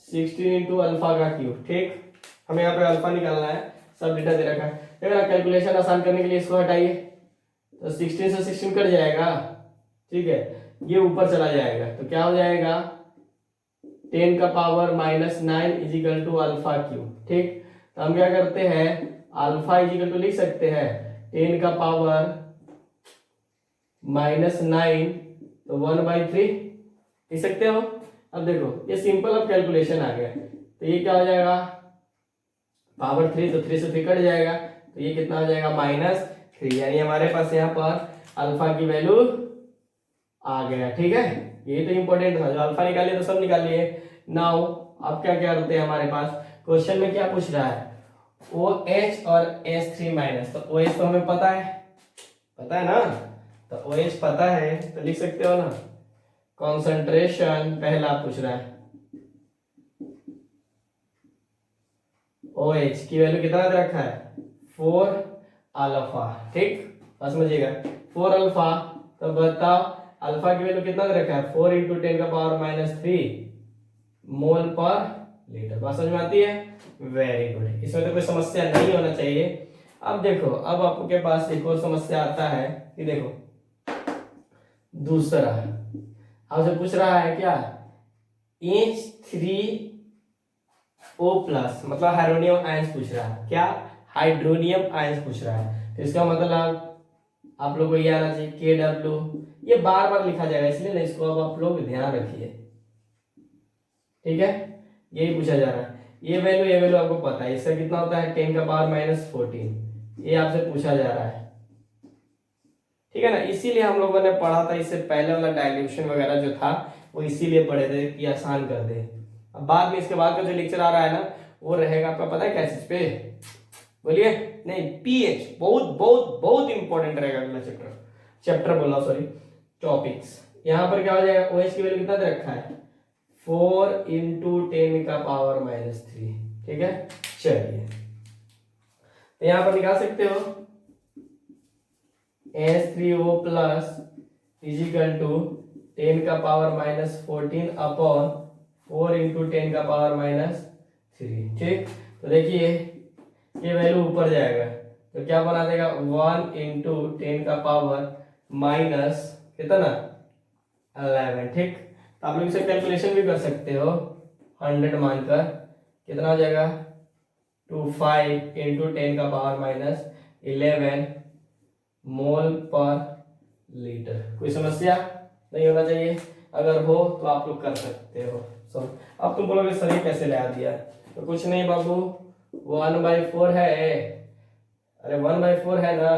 16 इंटू अल्फा का क्यूब, ठीक। हमें यहाँ पे अल्फा निकालना है, सब डेटा दे रखा है, देखो ना, कैलकुलेशन आसान करने के लिए इसको हटाइए, तो 16 से 16 कट जाएगा, ठीक है, ये ऊपर चला जाएगा, तो क्या हो जाएगा 10 का power -9 is equal to alpha cube, ठीक। तो हम क्या करते हैं, अल्फा इजिकल टू लिख सकते हैं 10 का पावर -9, तो 1/3 लिख सकते हो। अब देखो ये सिंपल अब कैलकुलेशन आ गया, तो ये क्या हो जाएगा पावर 3, तो 3 से 3 कट जाएगा, तो ये कितना हो जाएगा -3, यानी हमारे पास यहाँ पर अल्फा की वैल्यू आ गया, ठीक है। ये तो इंपॉर्टेंट था, जो अल्फा निकालिए तो सब निकालिए। नाउ अब क्या क्या करते हैं, हमारे पास क्वेश्चन में क्या पूछ रहा है OH और H3-, तो OH तो हमें पता है ना, तो OH पता है तो लिख सकते हो ना, कॉन्सेंट्रेशन पहला पूछ रहा है, OH की वैल्यू कितना दे रखा है 4 अल्फा, ठीक, बस समझिएगा 4 अल्फा, तो बताओ अल्फा की वैल्यू कितना दे रखा है 4 इंटू 10 का पावर -3 मोल पर लीटर, बात समझ में आती है, वेरी गुड, इसमें तो कोई समस्या नहीं होना चाहिए। अब देखो, अब आपके पास एक और समस्या आता है कि देखो दूसरा आपसे पूछ रहा है क्या H3O+, मतलब हाइड्रोनियम आयंस पूछ रहा है, क्या हाइड्रोनियम आयंस पूछ रहा है, तो इसका मतलब आप लोग को ये आना चाहिए KW, ये बार बार लिखा जाएगा इसलिए ना, इसको अब आप लोग ध्यान रखिए, ठीक है, यही पूछा जा रहा है, ये वैल्यू आपको पता है, इसका कितना होता है 10 का पावर -14, ये आपसे पूछा जा रहा है, ठीक है ना, इसीलिए हम लोगों ने पढ़ा था, इससे पहले वाला डाइल्यूशन वगैरह जो था वो इसीलिए पढ़े थे कि आसान कर दे। अब बाद में इसके बाद का जो लेक्चर आ रहा है ना, वो रहेगा आपका पता है क्या चीज पे, बोलिए, नहीं पीएच, बहुत बहुत बहुत इंपॉर्टेंट रहेगा अगला चैप्टर बोला सॉरी टॉपिक्स। यहाँ पर क्या हो जाएगा OH की वैल्यू कितना दे रखा है 4 इंटू 10 का पावर -3, ठीक है। चलिए तो यहाँ पर निकाल सकते हो H3O+ इजिकल टू 10 का पावर -14 अपॉन 4 इंटू 10 का पावर -3, ठीक। तो देखिए ये वैल्यू ऊपर जाएगा तो क्या बना देगा 1 इंटू 10 का पावर कितना 11, ठीक। तो आप लोग इसे कैलकुलेशन भी कर सकते हो 100 मानकर, कितना हो जाएगा 25 इंटू 10 का पावर -11 मोल पर लीटर। कोई समस्या नहीं होना चाहिए, अगर हो तो आप लोग कर सकते हो। अब तुम बोलोगे सर ये कैसे लगा दिया, तो कुछ नहीं बाबू 1/4 है, अरे 1/4 है ना,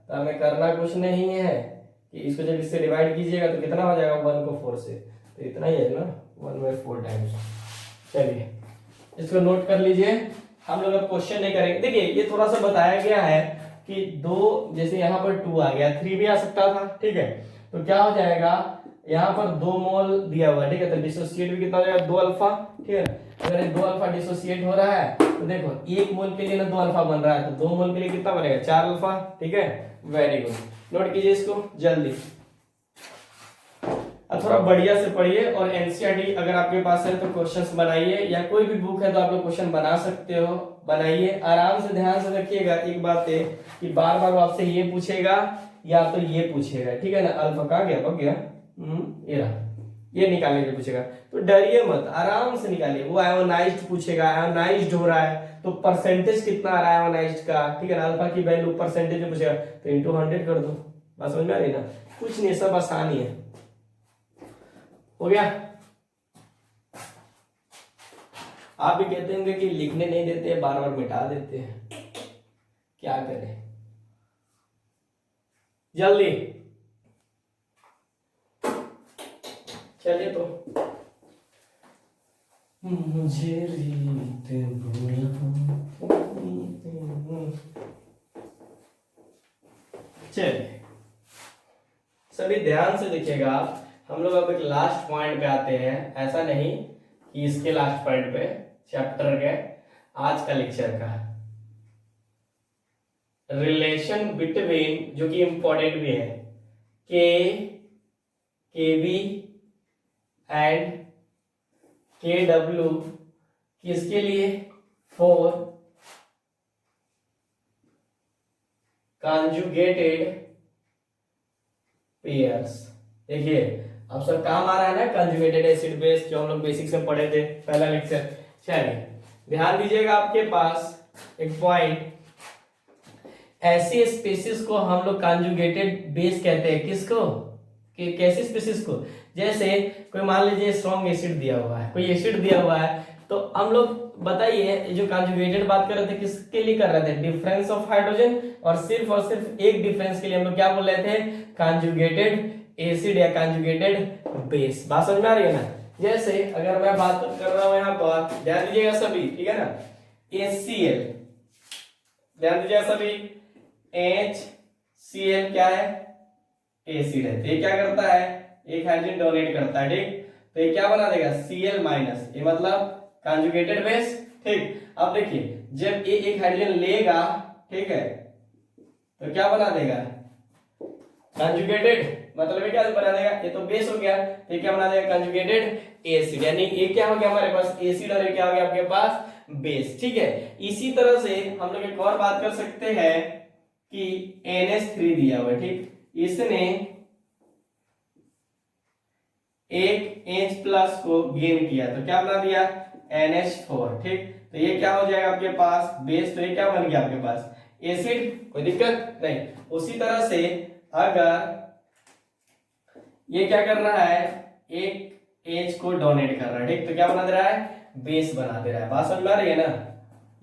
तो हमें करना कुछ नहीं है कि इसको जब इससे डिवाइड कीजिएगा तो कितना हो जाएगा 1 को 4 से, तो इतना ही है ना 1/4 टाइम्स। चलिए इसको नोट कर लीजिए, हम लोग अब क्वेश्चन नहीं करेंगे। देखिए ये थोड़ा सा बताया गया है कि 2, जैसे यहाँ पर 2 आ गया, 3 भी आ सकता था, ठीक है, तो क्या हो जाएगा यहाँ पर 2 मोल दिया हुआ है, ठीक है, तो डिसोसिएट भी कितना हो जाएगा 2 अल्फा, ठीक है। अगर 2 अल्फा डिसोसिएट हो रहा है तो देखो 1 मोल के लिए ना 2 अल्फा बन रहा है, तो 2 मोल के लिए कितना बनेगा 4 अल्फा, ठीक है, वेरी गुड। नोट कीजिए इसको जल्दी, अब थोड़ा बढ़िया से पढ़िए, और एनसीईआरटी अगर आपके पास है तो क्वेश्चंस बनाइए, या कोई भी बुक है तो आप लोग क्वेश्चन बना सकते हो, बनाइए आराम से, ध्यान से रखिएगा। एक बात है कि बार बार आपसे ये पूछेगा या तो ये पूछेगा, ठीक है ना। अल्फा कहाँ गया, बग गया, ये रहा, ये निकालने के लिए पूछेगा, तो डरिए मत, आराम से निकालिए। वो आयोनाइज्ड पूछेगा, आयोनाइज्ड हो रहा है तो परसेंटेज कितना आ रहा है आयोनाइज्ड का, ठीक है ना, अल्फा की वैल्यू परसेंटेज में पूछेगा तो इंटू 100 कर दो। बात समझ में आ रही ना, कुछ नहीं, सब आसानी है। हो गया। आप भी कहते होंगे कि लिखने नहीं देते, बार बार मिटा देते हैं, क्या करें, जल्दी चलिए। तो मुझे रीत चलिए सभी ध्यान से देखिएगा। हम लोग अब एक लास्ट पॉइंट पे आते हैं, ऐसा नहीं कि इसके लास्ट पॉइंट पे चैप्टर के आज का लेक्चर का रिलेशन बिटवीन, जो कि इंपॉर्टेंट भी है, केवी एंड केडब्ल्यू, किसके लिए, फॉर कॉन्जुगेटेड पेयर्स। देखिए अब सब काम आ रहा है ना, कॉन्जुगेटेड एसिड बेस, जो हम लोग बेसिक्स में पढ़े थे पहला लेक्चर। चलिए ध्यान दीजिएगा, आपके पास एक पॉइंट, ऐसी स्पीशीज को हम लोग कॉन्जुगेटेड बेस कहते हैं। किसको, कि कैसी स्पीशीज को, जैसे कोई मान लीजिए स्ट्रॉन्ग एसिड दिया हुआ है, कोई एसिड दिया हुआ है, तो हम लोग बताइए जो कॉन्जुगेटेड बात कर रहे थे किसके लिए कर रहे थे, डिफरेंस ऑफ हाइड्रोजन, और सिर्फ एक डिफरेंस के लिए हम लोग क्या बोल रहे थे, कॉन्जुगेटेड एसिड या कॉन्जुगेटेड बेस। बात समझ में आ रही है ना। जैसे अगर मैं बात कर रहा हूं यहां पर, ध्यान दीजिएगा सभी, ठीक है ना, HCl, ध्यान दीजिएगा सभी, HCl क्या है, एसिड है, तो ये क्या करता है, एक हाइड्रोजन डोनेट करता है, ठीक, तो ये क्या बना देगा, Cl माइनस, ये मतलब कॉन्जुगेटेड बेस, ठीक। अब देखिए जब ये एक हाइड्रोजन लेगा, ठीक है, तो क्या बना देगा, कॉन्जुगेटेड, मतलब ये क्या बना देगा, ये तो बेस हो गया, तो ये क्या बना देगा, कॉन्जुगेटेड एसिड, यानी ये क्या हो गया हमारे पास एसिड, और ये क्या हो गया आपके पास बेस, ठीक है। इसी तरह से हम लोग एक और बात कर सकते हैं कि NH3 दिया हुआ है, ठीक, इसने एक H प्लस को गेन किया, तो क्या बना दिया, NH4, ठीक, तो ये क्या हो जाएगा आपके पास बेस, तो ये क्या बन गया आपके पास एसिड, कोई दिक्कत नहीं। उसी तरह से अगर ये क्या कर रहा है, एक H को डोनेट कर रहा है, ठीक, तो क्या बना दे रहा है, बेस बना दे रहा है। बात समझ में आ रही है ना,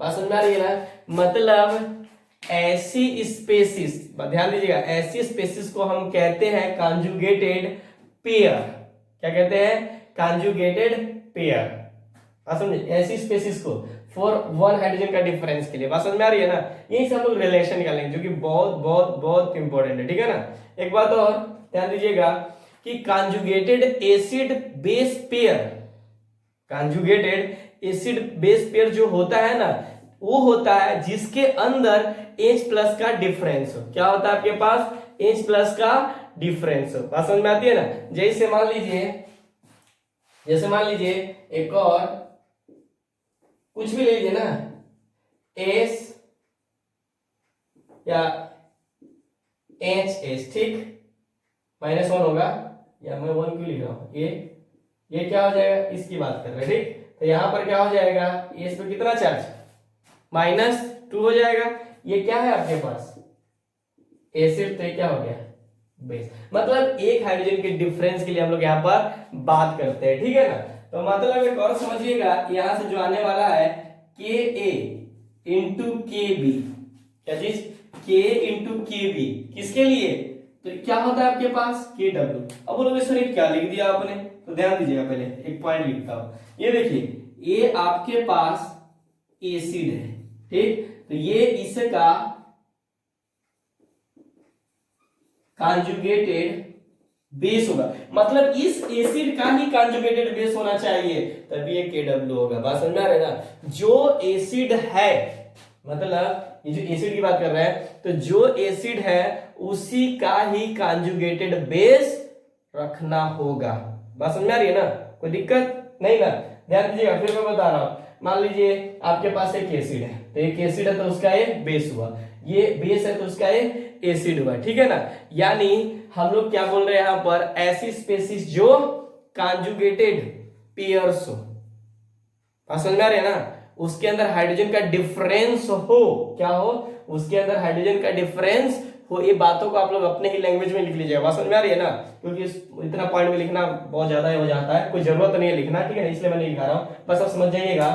बात समझ में आ रही है ना, मतलब ऐसी स्पेसिस, ध्यान दीजिएगा, ऐसी स्पेसिस को हम कहते हैं कॉन्जुगेटेड पेयर। क्या कहते हैं, कॉन्जुगेटेड पेयर। बात समझे, ऐसी स्पेसिस को फॉर वन हाइड्रोजन का डिफरेंस के लिए। बात समझ में आ रही है ना, यही सब लोग रिलेशन निकालेंगे, जो कि बहुत बहुत बहुत इंपॉर्टेंट है, ठीक है ना। एक बात और ध्यान दीजिएगा कि conjugated acid base pair, conjugated acid base pair जो होता है ना, वो होता है जिसके अंदर H प्लस का डिफरेंस हो। क्या होता है आपके पास, H प्लस का डिफरेंस हो। बात समझ में आती है ना। जैसे मान लीजिए एक और कुछ भी ले लीजिए ना, S या HS, ठीक, -1 होगा, या मैं 1 क्यों लिख रहा हूं, ये क्या हो जाएगा, इसकी बात कर रहे हैं, ठीक, तो यहां पर क्या हो जाएगा, इस पे कितना चार्ज, -2 हो जाएगा। ये क्या है आपके पास एसिड, तो ये क्या हो गया बेस। मतलब एक हाइड्रोजन के डिफरेंस के लिए हम लोग यहाँ पर बात करते हैं, ठीक है ना। तो मतलब एक और समझिएगा, यहां से जो आने वाला है Ka इंटू Kb, क्या चीज, K इंटू Kb, किसके लिए, तो क्या होता है आपके पास Kw। अब बोलोगे सर ये क्या लिख दिया आपने, तो ध्यान दीजिएगा, पहले एक पॉइंट लिखता हूं। ये देखिए, ये आपके पास एसिड है, ठीक, तो ये इसका कॉन्जुगेटेड बेस होगा, मतलब इस एसिड का ही कॉन्जुगेटेड बेस होना चाहिए, तभी ये Kw होगा। बात समझ में आ रहा है ना। जो एसिड है, मतलब ये जो एसिड की बात कर रहे हैं, तो जो एसिड है उसी का ही कॉन्जुगेटेड बेस रखना होगा। बात समझ में आ रही है ना, कोई दिक्कत नहीं ना। ध्यान दीजिएगा, फिर मैं बता रहा हूं, मान लीजिए आपके पास एक एसिड है, तो एक एसिड है तो उसका ये बेस हुआ, ये बेस है तो उसका ये एसिड हुआ, ठीक है ना। यानी हम लोग क्या बोल रहे हैं यहां पर, ऐसी स्पेसिस जो कॉन्जुगेटेड पेयर्स हो, बात समझ में आ रही है ना, उसके अंदर हाइड्रोजन का डिफरेंस हो, क्या हो, उसके अंदर हाइड्रोजन का डिफरेंस हो। ये बातों को आप लोग अपने ही लैंग्वेज में लिख लीजिएगा, बात समझ में आ रही है ना, क्योंकि इतना पॉइंट में लिखना बहुत ज्यादा हो जाता है, कोई जरूरत नहीं है लिखना, ठीक है, इसलिए मैं नहीं लिखा रहा हूं, बस आप समझ जाइएगा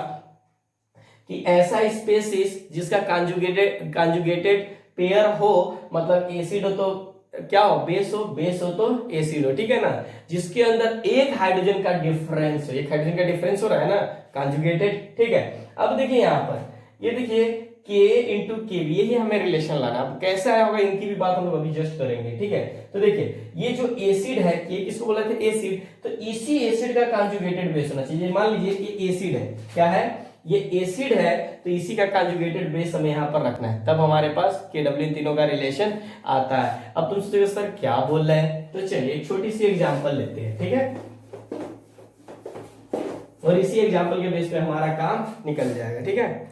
कि ऐसा स्पेसिस जिसका कॉन्जुगेटेड पेयर हो, मतलब एसिड हो तो क्या हो, बेस हो तो एसिड हो, ठीक है ना, जिसके अंदर एक हाइड्रोजन का डिफरेंस हो, एक हाइड्रोजन का डिफरेंस हो रहा है ना, कॉन्जुगेटेड, ठीक है। अब देखिए यहाँ पर, ये देखिए K इंटू के बी, यही हमें रिलेशन लाना। अब कैसे आया होगा इनकी भी बात हम लोग अभी जस्ट करेंगे, ठीक है। तो देखिए ये जो एसिड है, K किसको बोला था, एसिड, तो इसी एसिड का कॉन्जुगेटेड बेस होना चाहिए। मान लीजिए ये एसिड है, क्या है, ये एसिड है, तो इसी का कॉन्जुगेटेड बेस हमें यहाँ पर रखना है, तब हमारे पास KW इन तीनों का रिलेशन आता है। अब तुम सोचोगे सर क्या बोल रहे हैं, तो चलिए एक छोटी सी एग्जांपल लेते हैं, ठीक है, और इसी एग्जांपल के बेस पे हमारा काम निकल जाएगा, ठीक है।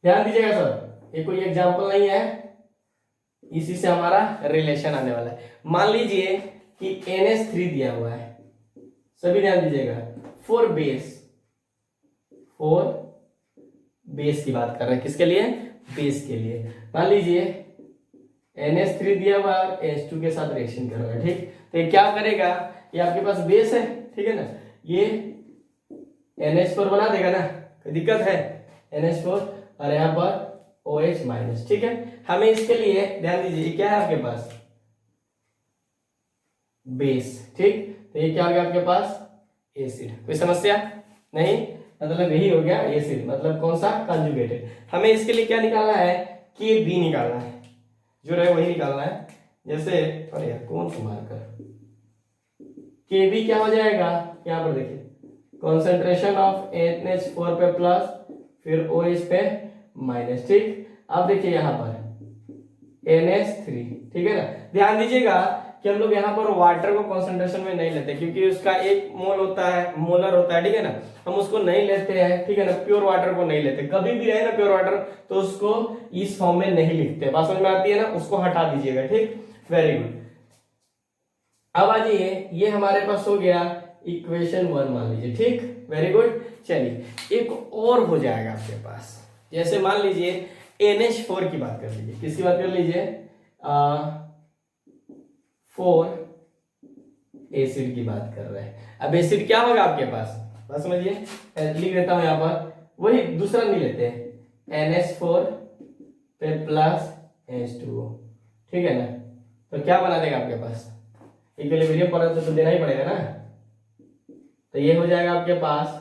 ध्यान दीजिएगा सर, ये कोई एग्जांपल नहीं है, इसी से हमारा रिलेशन आने वाला है। मान लीजिए कि NH3 दिया हुआ है, सभी ध्यान दीजिएगा, फोर बेस की बात कर रहे हैं, किसके लिए, बेस के लिए। मान लीजिए NH3 दिया हुआ और H2 के साथ रिएक्शन कर रहा है, ठीक, तो ये क्या करेगा, ये आपके पास बेस है, ठीक है ना, ये NH4 बना देगा ना, कोई दिक्कत है, NH4, और यहाँ पर OH माइनस, ठीक है। हमें इसके लिए ध्यान दीजिए, ये क्या है आपके पास, बेस, ठीक, तो ये क्या हो गया आपके पास, एसिड। कोई समस्या नहीं, मतलब यही हो गया एसिड, मतलब कौन सा, कंजुगेटेड। हमें इसके लिए क्या निकालना है, के बी निकालना है, जो रहे वही निकालना है। जैसे अरे यार कौन सा मार्कर, के बी क्या हो जाएगा, यहाँ पर देखिए, कॉन्सेंट्रेशन ऑफ NH4 पे प्लस, फिर OH पे माइनस, ठीक। अब देखिए यहाँ पर NH3, ठीक है ना, ध्यान दीजिएगा कि हम लोग यहाँ पर वाटर को कंसंट्रेशन में नहीं लेते, क्योंकि उसका एक मोल होता है, मोलर होता है, ठीक है ना, हम उसको नहीं लेते हैं, ठीक है ना, प्योर वाटर को नहीं लेते, कभी भी रहे ना प्योर वाटर तो उसको इस फॉर्म में नहीं लिखते, बात समझ में आती है ना, उसको हटा दीजिएगा, ठीक, वेरी गुड। अब आ जाइए, ये हमारे पास हो गया इक्वेशन 1 मान लीजिए, ठीक, वेरी गुड। चलिए एक और हो जाएगा आपके पास, जैसे मान लीजिए NH4 की बात कर लीजिए, किसकी बात कर लीजिए, 4 एसिड की बात कर रहे हैं। अब एसिड क्या होगा आपके पास, बस समझिए, लिख देता हूं यहां पर, वही दूसरा नहीं लेते हैं, NH4 पे प्लस H2O, ठीक है ना, तो क्या बना देगा आपके पास, इक्विलिब्रियम पर तो देना ही पड़ेगा ना, तो ये हो जाएगा आपके पास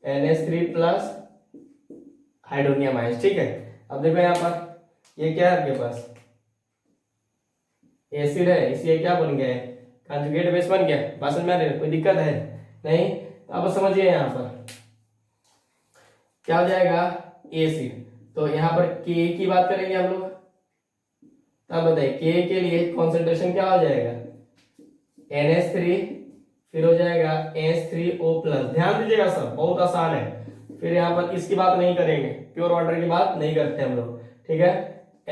NH3 प्लस हाइड्रोनियम आयंस, ठीक है। अब देखो यहाँ पर ये क्या है आपके पास, एसिड है, इसलिए क्या बन गया है, कंजुगेट बेस बन गया, बात समझ में आ रही है, कोई दिक्कत है नहीं। अब समझिए यहाँ पर क्या हो जाएगा, एसिड, तो यहाँ पर के की बात करेंगे हम लोग, अब बताइए के के लिए कॉन्सेंट्रेशन क्या हो जाएगा, NH3, फिर हो जाएगा H3O प्लस, ध्यान दीजिएगा सब बहुत आसान है, फिर यहाँ पर इसकी बात नहीं करेंगे, प्योर वाटर की बात नहीं करते हम लोग, ठीक है,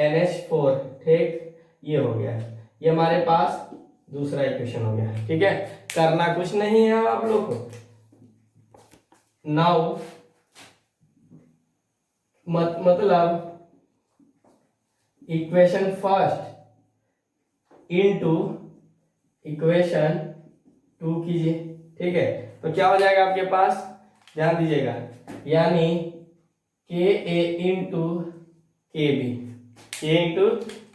NH4, ठीक, ये हो गया, ये हमारे पास दूसरा इक्वेशन हो गया, ठीक है, करना कुछ नहीं है आप लोग को। नाउ मतलब इक्वेशन फर्स्ट इनटू इक्वेशन 2 कीजिए, ठीक है, तो क्या हो जाएगा आपके पास, ध्यान दीजिएगा, यानी के ए इंटू के बी, के इंटू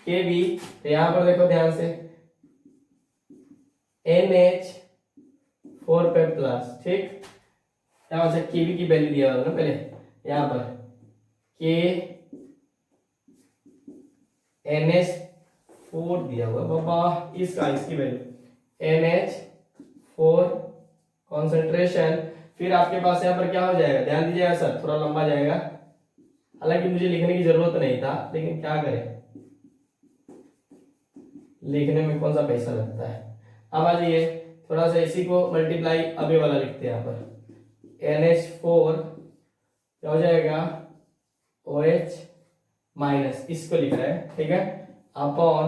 के बी, तो यहां पर देखो ध्यान से, NH4 पे प्लस, ठीक, क्या हो सकता, के बी की वैल्यू दिया हुआ ना पहले, यहां पर के NH4 दिया हुआ बाबा, इसकी वैल्यू NH4 कॉन्सेंट्रेशन, फिर आपके पास यहाँ पर क्या हो जाएगा, ध्यान दीजिएगा सर, थोड़ा लंबा जाएगा, हालांकि मुझे लिखने की जरूरत नहीं था, लेकिन क्या करें, लिखने में कौन सा पैसा लगता है। अब आ जाइए, थोड़ा सा इसी को मल्टीप्लाई अबे वाला लिखते हैं, यहाँ पर NH4 क्या हो जाएगा, OH माइनस, इसको लिख रहा है, ठीक है, अपॉन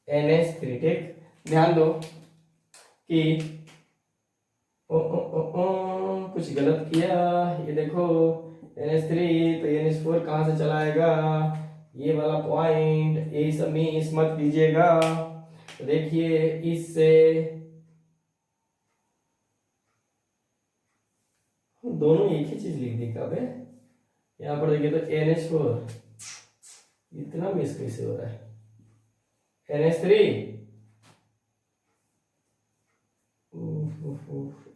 NH3, ठीक। ध्यान दो कि कुछ गलत किया, ये देखो NH3 तो NH4 कहाँ से चला आएगा, ये वाला पॉइंट, ये सब मिस मत कीजिएगा। तो देखिए इससे दोनों एक ही चीज लिख दी कब है, यहाँ पर देखिए तो NH4 इतना मिस कैसे हो रहा है, NH3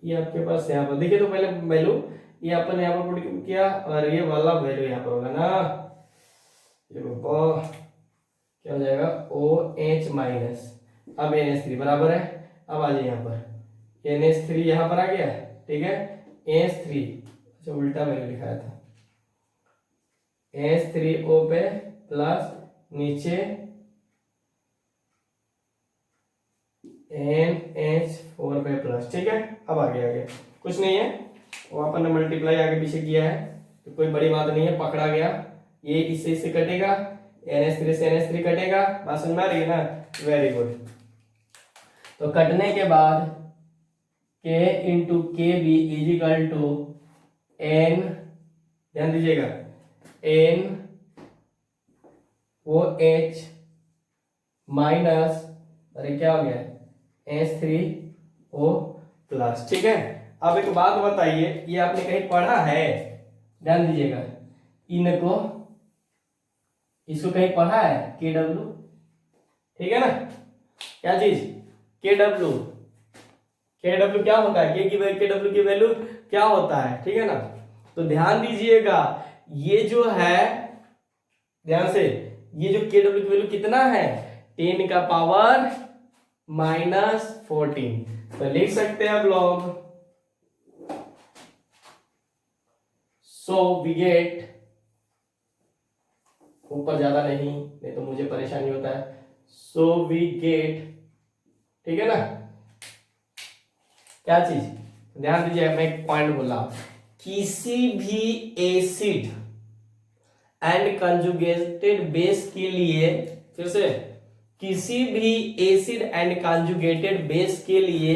ये आपके पास यहाँ पर देखिए तो पहले वैल्यू ये अपन यहाँ पर पुट किया और ये वाला वैल्यू यहाँ पर होगा ना, ये क्या हो जाएगा OH माइनस, अब NH3 बराबर है, अब आ जाए यहाँ पर NH3 यहाँ पर आ गया, ठीक है। NH3 अच्छा उल्टा मैंने लिखाया था, NH3O पे प्लस नीचे NH4 पे प्लस, ठीक है। अब आगे कुछ नहीं है, वो अपन ने मल्टीप्लाई आगे पीछे किया है तो कोई बड़ी बात नहीं है, पकड़ा गया। ये इससे कटेगा, NH3 से NH3 कटेगा, बात समझ में आ रही है ना, वेरी गुड। तो कटने के बाद K into K B is equal to N, ध्यान दीजिएगा, N OH माइनस, अरे क्या हो गया H3O प्लस, ठीक है। अब एक बात बताइए, ये आपने कहीं पढ़ा है, ध्यान दीजिएगा, इनको इसको कहीं पढ़ा है KW, ठीक है ना, क्या चीज KW, KW क्या होता है, KW की वैल्यू क्या होता है, ठीक है ना। तो ध्यान दीजिएगा, ये जो है ध्यान से, ये जो KW की वैल्यू कितना है 10 का पावर -14, तो लिख सकते हैं आप लोग, सो वी गेट, ऊपर ज्यादा नहीं तो मुझे परेशानी होता है, सो वी गेट, ठीक है ना। क्या चीज, ध्यान दीजिए, मैं एक पॉइंट बोला, किसी भी एसिड एंड कंजुगेटेड बेस के लिए, फिर से, किसी भी एसिड एंड कंजुगेटेड बेस के लिए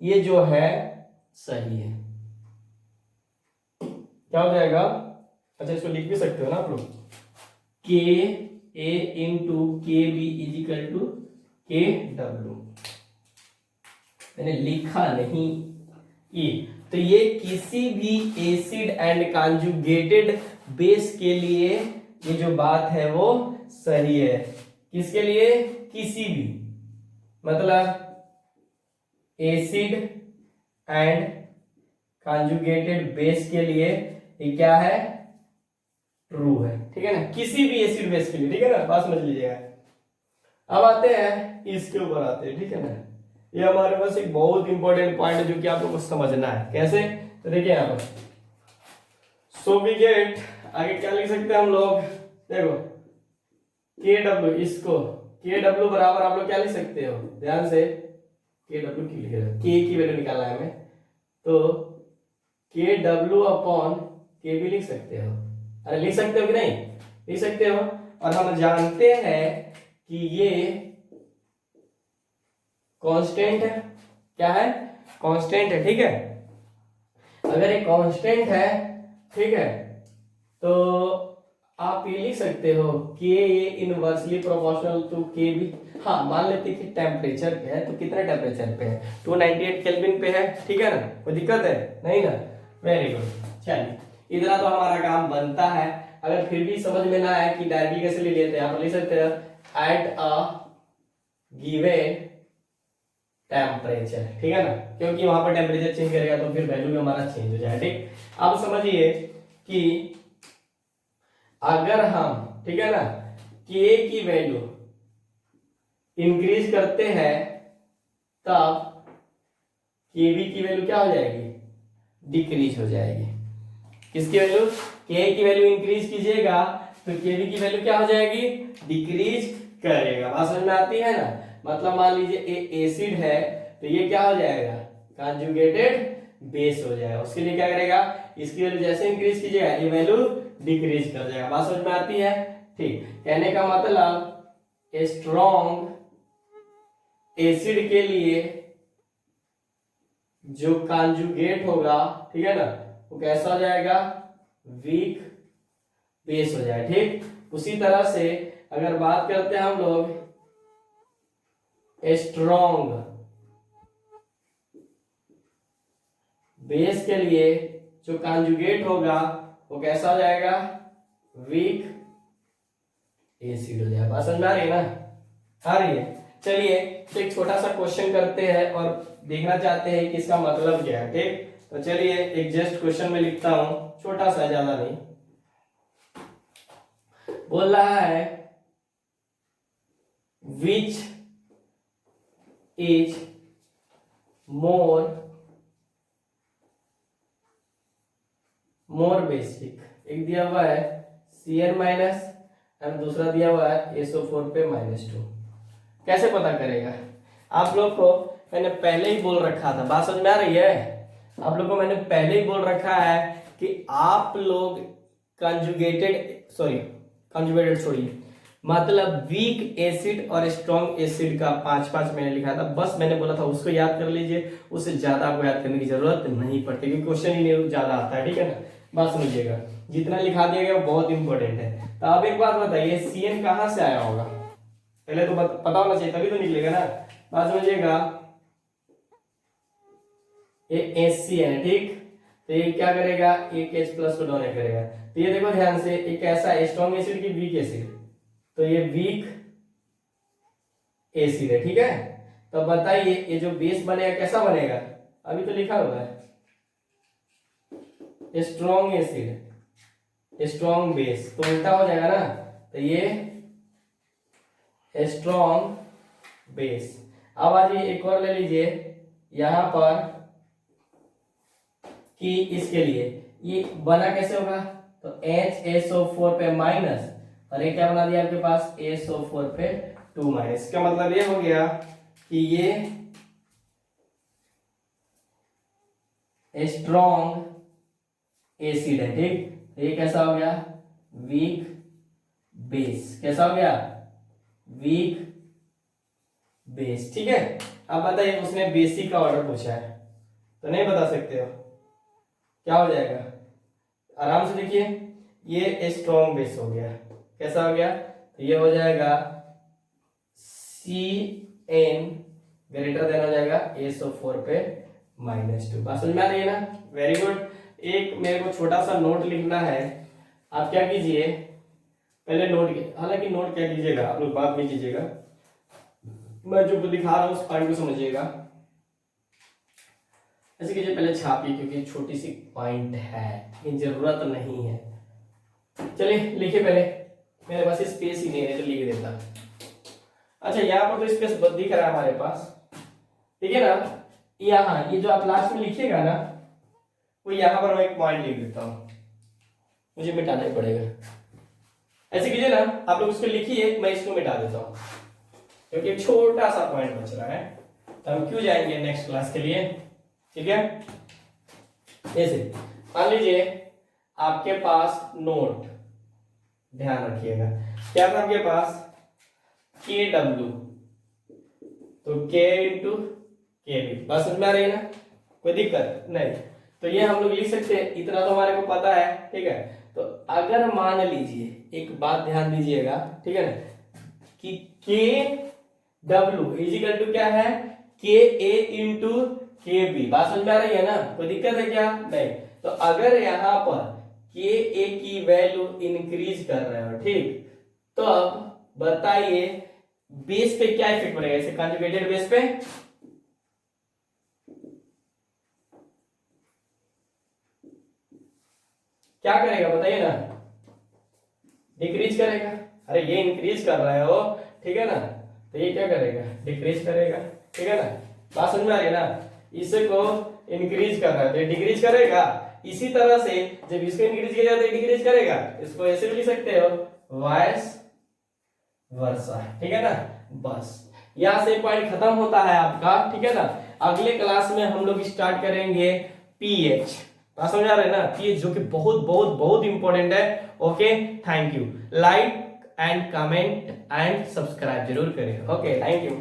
ये जो है सही है, क्या हो जाएगा, अच्छा इसको लिख भी सकते हो ना आप लोग, K A into K B is equal to KW, मैंने लिखा नहीं ये, तो ये किसी भी एसिड एंड कंजुगेटेड बेस के लिए ये जो बात है वो सही है, किसके लिए, किसी भी, मतलब एसिड एंड कंजुगेटेड बेस के लिए ये क्या है, ट्रू है, ठीक है ना, किसी भी एसिड बेस के लिए, ठीक है ना, बात समझ लीजिएगा। अब आते हैं इसके ऊपर आते हैं, ठीक है ना, ये हमारे पास एक बहुत इंपॉर्टेंट पॉइंट है जो कि आप लोगों को समझना है, कैसे, तो देखिए यहाँ पर, सो वी गेट, आगे क्या लिख सकते हैं हम लोग, देखो KW, इसको KW बराबर आप लोग क्या लिख सकते हो, ध्यान से, KW की लिख रहे हो, K की वैल्यू निकालना है हमें, तो KW अपॉन KB लिख सकते हो, अरे लिख सकते हो कि नहीं, लिख सकते हो। और हम जानते हैं कि ये कांस्टेंट है, क्या है, कांस्टेंट है, ठीक है। अगर ये कांस्टेंट है, ठीक है, तो आप ये लिख सकते हो कि ये इनवर्सली प्रोपोर्शनल टू के बी, हाँ मान लेते हैं कि टेम्परेचर पे है, तो कितने टेम्परेचर पे है, 298 केल्विन पे है, ठीक है ना, कोई दिक्कत है नहीं ना, वेरी गुड। चलिए इतना तो हमारा काम बनता है, अगर फिर भी समझ में ना आए कि डायरेक्टली कैसे ले लेते हैं, आप लिख सकते हैं एट अ गिवन टेम्परेचर, ठीक है ना, क्योंकि वहां पर टेम्परेचर चेंज करेगा तो फिर वैल्यू भी हमारा चेंज हो जाएगा, ठीक। अब समझिए कि अगर हम, ठीक है ना, के की वैल्यू इंक्रीज करते हैं तब केबी की वैल्यू क्या हो जाएगी, डिक्रीज हो जाएगी, किसकी वैल्यू, के की वैल्यू इंक्रीज कीजिएगा तो केबी की वैल्यू क्या हो जाएगी, डिक्रीज करेगा, बात समझ में आती है ना। मतलब मान लीजिए एसिड है तो ये क्या हो जाएगा, कंजुगेटेड बेस हो जाएगा, उसके लिए क्या करेगा, इसकी वैल्यू जैसे इंक्रीज कीजिएगा ये वैल्यू डिक्रीज कर जाएगा, बात समझ में आती है, ठीक। कहने का मतलब स्ट्रॉन्ग एसिड के लिए जो कॉन्जुगेट होगा, ठीक है ना, वो कैसा हो जाएगा, वीक बेस हो जाए। ठीक, उसी तरह से अगर बात करते हैं हम लोग स्ट्रॉन्ग बेस के लिए, जो कॉन्जुगेट होगा वो कैसा हो जाएगा, वीक एसिड हो जाएगा। बात समझ में आ रही है ना, आ रही है। चलिए तो एक छोटा सा क्वेश्चन करते हैं और देखना चाहते हैं कि इसका मतलब क्या है। ठीक, तो चलिए एक जस्ट क्वेश्चन में लिखता हूं, छोटा सा, ज्यादा नहीं। बोल रहा है विच इज मोर बेसिक। एक दिया हुआ है Cn माइनस और दूसरा दिया हुआ है SO4 पे -2। कैसे पता करेगा? आप लोग को मैंने पहले ही बोल रखा था, बात समझ में आ रही है? आप लोग को मैंने पहले ही बोल रखा है कि आप लोग कंजुगेटेड छोड़िए, मतलब वीक एसिड और स्ट्रॉन्ग एसिड का 5-5 मैंने लिखा था, बस मैंने बोला था उसको याद कर लीजिए, उससे ज्यादा आपको याद करने की जरूरत नहीं पड़ती क्योंकि क्वेश्चन ही नहीं ज्यादा आता है। ठीक है ना, बात समझिएगा, जितना लिखा दिया गया वो बहुत इंपॉर्टेंट है। तो आप एक बात बताइए, Cn कहां से आया होगा? पहले तो पता होना चाहिए तभी तो निकलेगा ना। बात समझिएगा, ये HCN है। ठीक, तो ये क्या करेगा, एक H प्लस को डोनेट करेगा। तो ये देखो ध्यान से, एक ऐसा स्ट्रॉन्ग एसिड की वीक एसिड, तो ये वीक एसिड है। ठीक है, तो बताइए ये जो बेस बनेगा कैसा बनेगा? अभी तो लिखा हुआ है स्ट्रॉन्ग एसिड स्ट्रॉन्ग बेस, तो उल्टा हो जाएगा ना, तो ये स्ट्रॉन्ग बेस। अब आज एक और ले लीजिए यहां पर कि इसके लिए ये बना कैसे होगा, तो HSO4 पे माइनस और ये क्या बना दिया आपके पास, SO4 पे 2 माइनस। इसका मतलब ये हो गया कि ये स्ट्रॉन्ग एसिड है। ठीक, ये कैसा हो गया, वीक बेस। कैसा हो गया, वीक बेस। ठीक है, अब बताइए उसने बेसिक का ऑर्डर पूछा है तो नहीं बता सकते हो, क्या हो जाएगा? आराम से देखिए, ये स्ट्रॉन्ग बेस हो गया, कैसा हो गया, तो ये हो जाएगा Cn ग्रेटर देन हो जाएगा SO4 पे -2। बात समझ में आ रही है ना, वेरी गुड। एक मेरे को छोटा सा नोट लिखना है, आप क्या कीजिए, पहले नोट, हालांकि नोट क्या कीजिएगा आप लोग बाद में कीजिएगा, मैं जो दिखा रहा हूं उस पॉइंट को समझिएगा। ऐसे कीजिए, पहले छापिए क्योंकि छोटी सी पॉइंट है, लेकिन जरूरत नहीं है। चलिए लिखिए, पहले मेरे पास स्पेस ही नहीं है तो लिख देता। अच्छा, यहाँ पर तो स्पेस दिख रहा है हमारे पास, ठीक है ना। यहाँ ये जो आप लास्ट में लिखिएगा ना, वो यहाँ पर मैं एक पॉइंट लिख देता हूँ, मुझे मिटाना ही पड़ेगा। ऐसे कीजिए ना, आप लोग उसको लिखिए, मैं इसको मिटा देता हूँ क्योंकि एक छोटा सा पॉइंट बच रहा है, तो हम क्यों जाएंगे नेक्स्ट क्लास के लिए। ठीक है, ऐसे मान लीजिए आपके पास नोट, ध्यान रखिएगा, क्या था आपके पास, KW, तो K इंटू KB। बात समझ में आ रही है ना, कोई दिक्कत नहीं। तो ये हम लोग लिख सकते हैं, इतना तो हमारे को पता है। ठीक है, तो अगर मान लीजिए, एक बात ध्यान दीजिएगा, ठीक है ना, कि KW इजिकल टू क्या है, KA इंटू KB। बात समझ में आ रही है ना, कोई दिक्कत है क्या? नहीं। तो अगर यहाँ पर KA की वैल्यू इंक्रीज कर रहे हो, ठीक, तो अब बताइए बेस पे क्या इफेक्ट पड़ेगा, इसे कंजुगेटेड बेस पे क्या करेगा बताइए ना, डिक्रीज करेगा। अरे ये इंक्रीज कर रहे हो, ठीक है ना, तो ये क्या करेगा, डिक्रीज करेगा। ठीक है ना, बात समझ में आ रही है ना, इसको इंक्रीज कर रहा है तो डिक्रीज करेगा। इसी तरह से जब इसको इंक्रीज किया जाता है डिक्रीज करेगा, इसको ऐसे भी लिख सकते हो, वाइस वर्सा। ठीक है ना, बस यहां से पॉइंट खत्म होता है आपका। ठीक है ना, अगले क्लास में हम लोग स्टार्ट करेंगे पीएच। बात समझ आ रहा है ना, पीएच जो कि बहुत बहुत बहुत इंपॉर्टेंट है। Okay, thank you. Like and comment and subscribe जरूर करें। Okay, thank you.